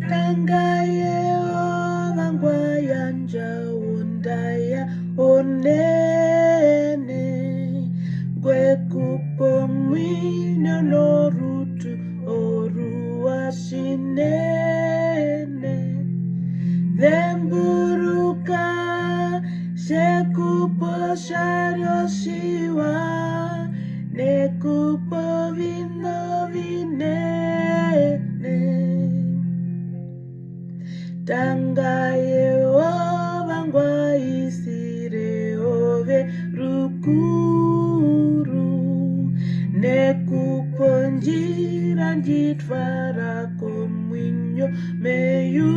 Tanga Yehova ngwayanja undaya onene gwekupo mwino norutu oruasinene Demburuka sekupo sharioshiwa nekupo vino vinene Tanga Yehova ngwaisire ove rukuru nekupo njira njitwara komwinyo meyu